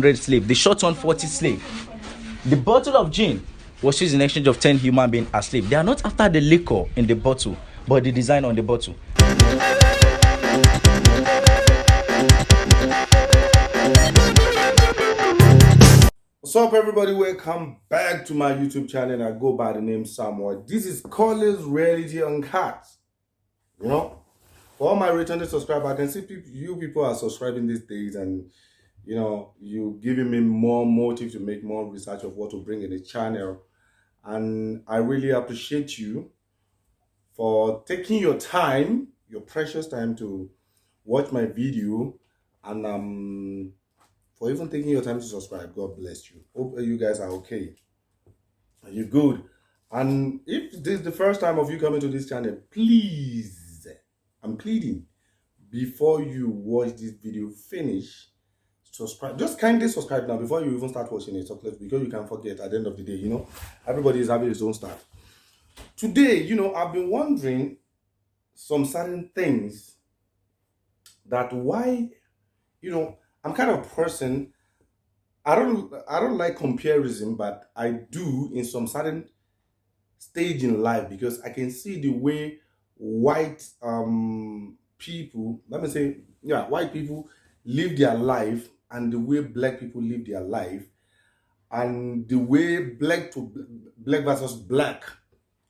slave, the short 140 slave. The bottle of gin was used in exchange of 10 human beings as slaves. They are not after the liquor in the bottle, but the design on the bottle. What's up, everybody? Welcome back to my YouTube channel. I go by the name Samuel. This is KOLE'S Reality Uncut. You know, for all my returning subscribers, I can see you people are subscribing these days, and you know, you giving me more motive to make more research of what to bring in the channel. And I really appreciate you for taking your time, your precious time, to watch my video, and for even taking your time to subscribe. God bless you. Hope you guys are okay. Are you good? And if this is the first time of you coming to this channel, please, I'm pleading, before you watch this video finish, subscribe. Just kindly subscribe now before you even start watching it, because you can forget at the end of the day. You know, everybody is having his own start. Today, you know, I've been wondering some certain things that why, you know, I'm kind of person, I don't like comparison, but I do in some certain stage in life, because I can see the way white people, let me say, yeah, white people live their life, and the way black people live their life, and the way black versus black,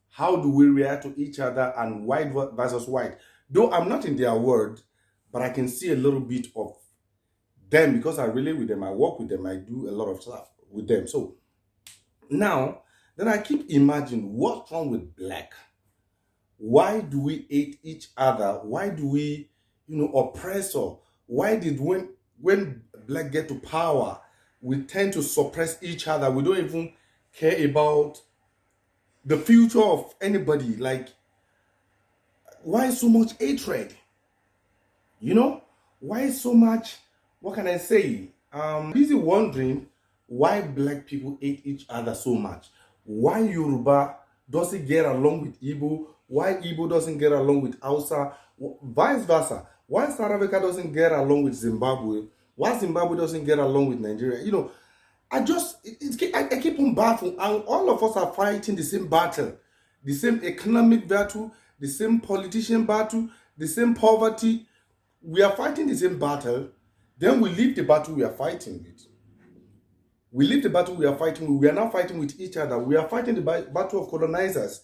how do we react to each other, and white versus white. Though I'm not in their world, but I can see a little bit of them, because I relate with them, I work with them, I do a lot of stuff with them. So now, then I keep imagining, what's wrong with black? Why do we hate each other? Why do we, you know, oppressor? Why did when black get to power, we tend to suppress each other? We don't even care about the future of anybody. Like, why so much hatred? You know, why so much, what can I say? Busy wondering why black people hate each other so much. Why Yoruba doesn't get along with Igbo, why Igbo doesn't get along with Hausa, vice versa. Why South Africa doesn't get along with Zimbabwe, why Zimbabwe doesn't get along with Nigeria. You know, I keep on battling, and all of us are fighting the same battle, the same economic battle, the same politician battle, the same poverty. We are fighting the same battle. Then we leave the battle we are fighting with. We leave the battle we are fighting with. We are now fighting with each other. We are fighting the battle of colonizers.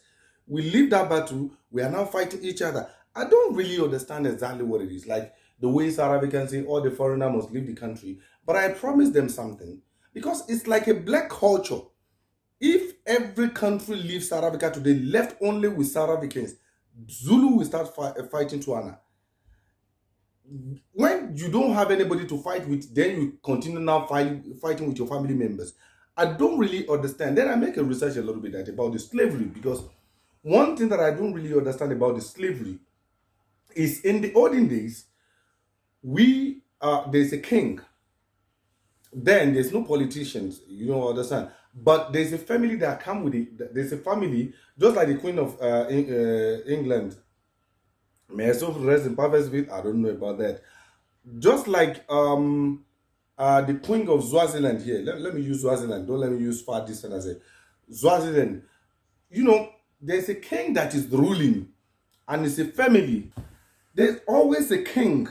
We leave that battle. We are now fighting each other. I don't really understand exactly what it is. Like the way South Africans say, all the foreigner must leave the country. But I promise them something. Because it's like a black culture. If every country leaves South Africa today, left only with South Africans, Zulu will start fighting Tswana. When you don't have anybody to fight with, then you continue now fighting with your family members. I don't really understand. Then I make a research a little bit about the slavery, because one thing that I don't really understand about the slavery is, in the olden days, there's a king. Then there's no politicians, you don't understand. But there's a family that come with it. There's a family, just like the Queen of England. May I so rest in perfect peace? I don't know about that. Just like the Queen of Swaziland here. Let me use Swaziland. Don't let me use far distance as a Swaziland. You know, there's a king that is ruling, and it's a family. There's always a king.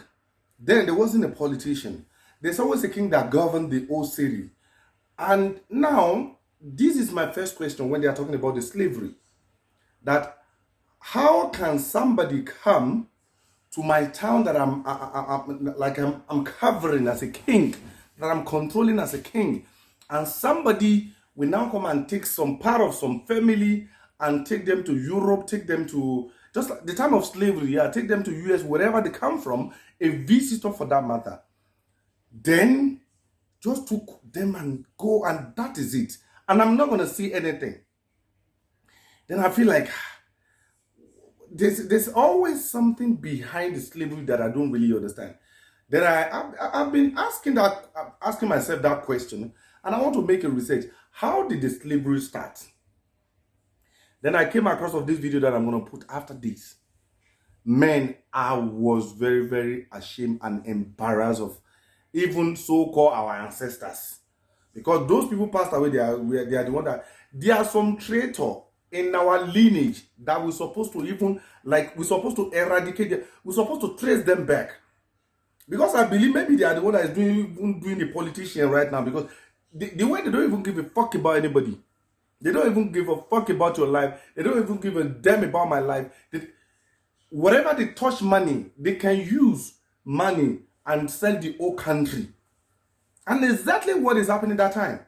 Then there wasn't a politician. There's always a king that governed the whole city. And now, this is my first question when they are talking about the slavery. That how can somebody come to my town that I'm covering as a king, that I'm controlling as a king, and somebody will now come and take some part of some family and take them to Europe, take them to, just like the time of slavery, yeah, take them to US, wherever they come from, a visitor for that matter. Then just took them and go, and that is it. And I'm not going to see anything. Then I feel like there's always something behind the slavery that I don't really understand. Then I've been asking myself that question, and I want to make a research. How did the slavery start? Then I came across of this video that I'm going to put after this. Man, I was very, very ashamed and embarrassed of even so-called our ancestors. Because those people passed away, they are the one that, there are some traitor in our lineage that we're supposed to even, like, we're supposed to eradicate them. We're supposed to trace them back. Because I believe maybe they are the one that is doing the politician right now. Because the way they don't even give a fuck about anybody. They don't even give a fuck about your life. They don't even give a damn about my life. Whatever they touch money, they can use money and sell the whole country. And exactly what is happening that time.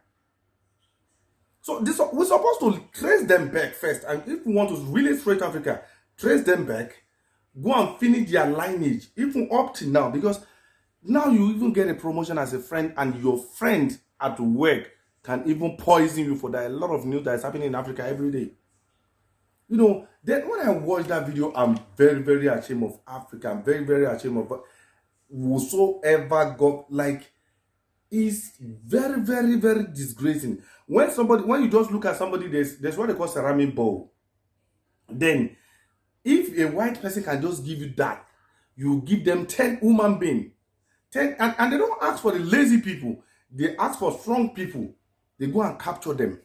So we're supposed to trace them back first. And if we want to really straight Africa, trace them back, go and finish their lineage, even up to now. Because now you even get a promotion as a friend, and your friend at work can even poison you for that. A lot of news that is happening in Africa every day. You know, then when I watch that video, I'm very, very ashamed of Africa. I'm very, very ashamed of whosoever got, like, is very, very, very disgracing. When you just look at somebody, there's what they call ceramic bowl. Then, if a white person can just give you that, you give them 10 human beings. 10, and they don't ask for the lazy people. They ask for strong people. They go and capture them.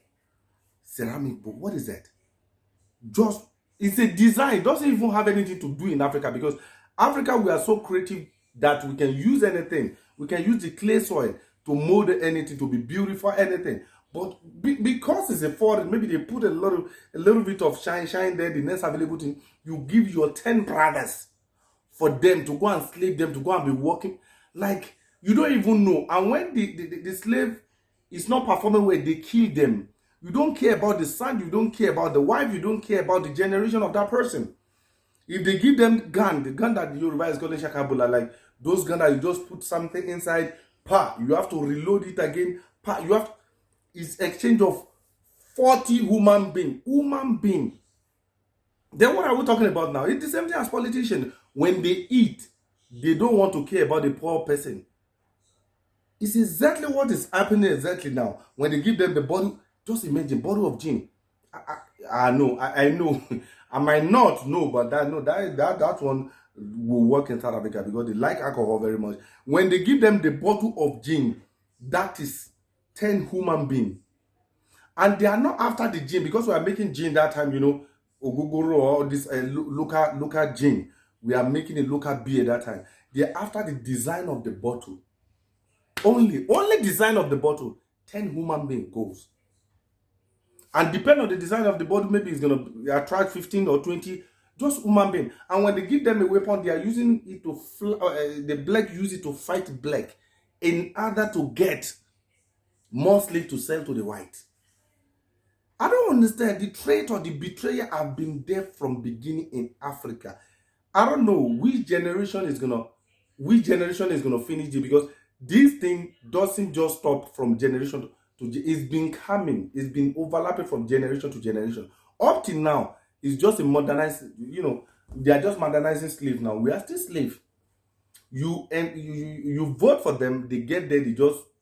Ceramic bowl, what is that? Just, it's a design. It doesn't even have anything to do in Africa, because Africa, we are so creative that we can use anything. We can use the clay soil to mold anything, to be beautiful, anything. But because it's a foreign, maybe they put a little bit of shine there, the next available thing. You give your 10 brothers for them to go and slave them, to go and be working. Like, you don't even know. And when the slave is not performing well, they kill them. You don't care about the son, you don't care about the wife, you don't care about the generation of that person. If they give them gun, the gun that the Yoruba is calling Shakabula, like those guns that you just put something inside, you have to reload it again, it's exchange of 40 human being. Then what are we talking about now? It's the same thing as politicians. When they eat, they don't want to care about the poor person. It's exactly what is happening exactly now. When they give them the bottle, just imagine, bottle of gin. I know. I might not know, but that one will work in South Africa because they like alcohol very much. When they give them the bottle of gin, that is 10 human beings. And they are not after the gin, because we are making gin that time, you know, Ogogoro or this local gin. We are making a local beer that time. They are after the design of the bottle. Only design of the bottle, 10 human being goes. And depending on the design of the bottle, maybe it's going to attract 15 or 20, just human being. And when they give them a weapon, they are using it to, the black use it to fight black in order to get more slaves to sell to the white. I don't understand. The trait or the betrayer have been there from beginning in Africa. I don't know which generation is gonna finish it, because this thing doesn't just stop from generation to it's been coming, it's been overlapping from generation to generation. Up till now, it's just a modernized, you know, they are just modernizing slaves now. We are still slaves. You vote for them, they get there,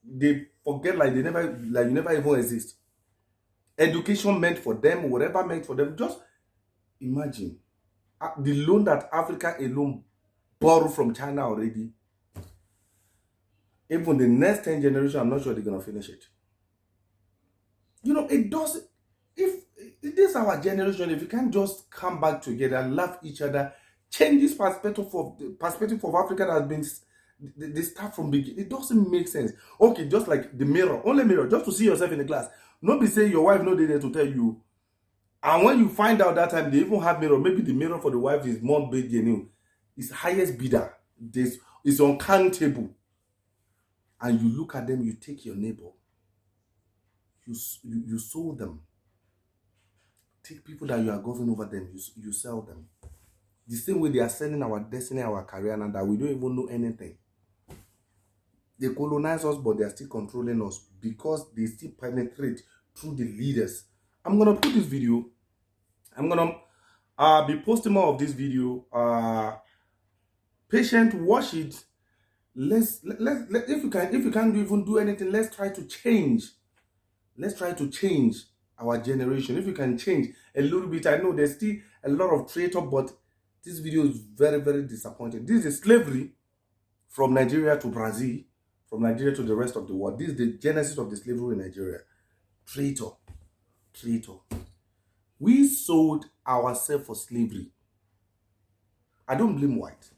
they forget like you never even exist. Education meant for them, whatever meant for them. Just imagine the loan that Africa alone borrowed from China already. Even the next 10 generations, I'm not sure they're gonna finish it. You know, it doesn't. If it is our generation, if we can't just come back together, love each other, change this perspective of Africa that has been they start from beginning, it doesn't make sense. Okay, just like the mirror, only mirror, just to see yourself in the glass. Not be saying your wife no dey there to tell you. And when you find out that time they even have mirror, maybe the mirror for the wife is more big than you. It's highest bidder. It's uncountable. And you look at them, you take your neighbor, you sold them. Take people that you are governing over them, you sell them. The same way they are selling our destiny, our career, and that we don't even know anything. They colonize us, but they are still controlling us because they still penetrate through the leaders. I'm gonna put this video. I'm gonna be posting more of this video. Patient, watch it. Let's if you can't even do anything, let's try to change. Let's try to change our generation. If you can change a little bit, I know there's still a lot of traitor, but this video is very, very disappointing. This is slavery from Nigeria to Brazil, from Nigeria to the rest of the world. This is the genesis of the slavery in Nigeria. Traitor. We sold ourselves for slavery. I don't blame white.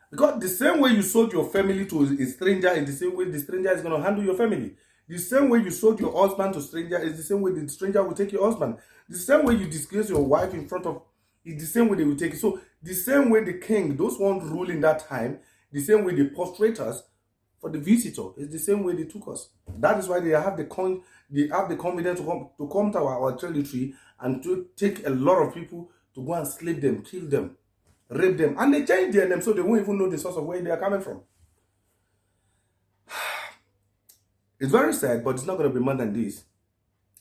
Because the same way you sold your family to a stranger is the same way the stranger is going to handle your family. The same way you sold your husband to a stranger is the same way the stranger will take your husband. The same way you disgrace your wife in front of is the same way they will take it. So the same way the king, those ones ruling that time, the same way they prostrate us for the visitor is the same way they took us. That is why they have the confidence to come to our territory and to take a lot of people to go and slave them, kill them, rape them, and they change their name so they won't even know the source of where they are coming from. It's very sad, but it's not going to be more than this.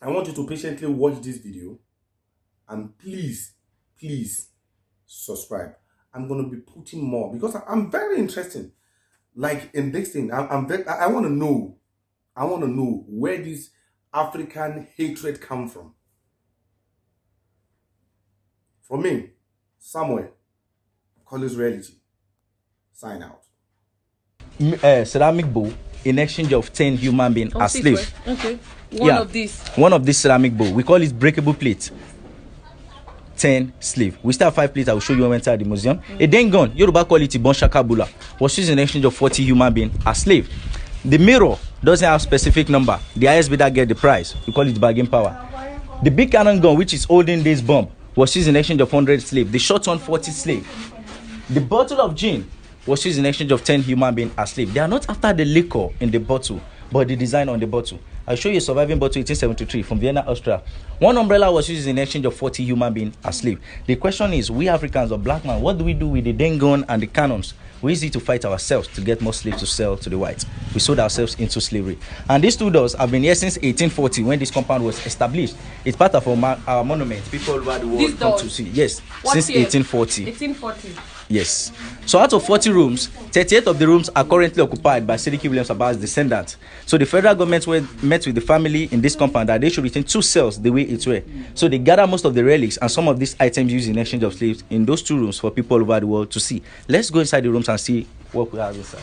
I want you to patiently watch this video and please subscribe. I'm going to be putting more because I'm very interested. Like in this thing, I want to know. I want to know where this African hatred come from. For me, Samuel, KOLE'S reality. Sign out. Ceramic bowl in exchange of 10 human beings as slaves. Okay. One of these ceramic bowl. We call it breakable plate. 10 slave. We still have 5 plates I will show you when we enter the museum. A then gone, Yoruba call it Ibon Shakabula, was used in exchange of 40 human beings as slave. The mirror doesn't have specific number. The highest bidder get the prize. We call it bargain power. The big cannon gun, which is olden days bomb, was used in exchange of 100 slave. The short one 40 slave. The bottle of gin was used in exchange of 10 human beings as slave. They are not after the liquor in the bottle, but the design on the bottle. I'll show you a surviving bottle 1873 from Vienna, Austria. One umbrella was used in exchange of 40 human beings as slave. The question is, we Africans or black man, what do we do with the den gun and the cannons? We use it to fight ourselves to get more slaves to sell to the whites. We sold ourselves into slavery. And these two doors have been here since 1840 when this compound was established. It's part of our monument. People all over the world come to see. Yes, since 1840. 1840. Yes. So out of 40 rooms, 38 of the rooms are currently occupied by Sediki Williams Aba's descendants. So the federal government met with the family in this compound that they should retain 2 cells the way it were. So they gather most of the relics and some of these items used in exchange of slaves in those 2 rooms for people all over the world to see. Let's go inside the rooms and see what we have inside.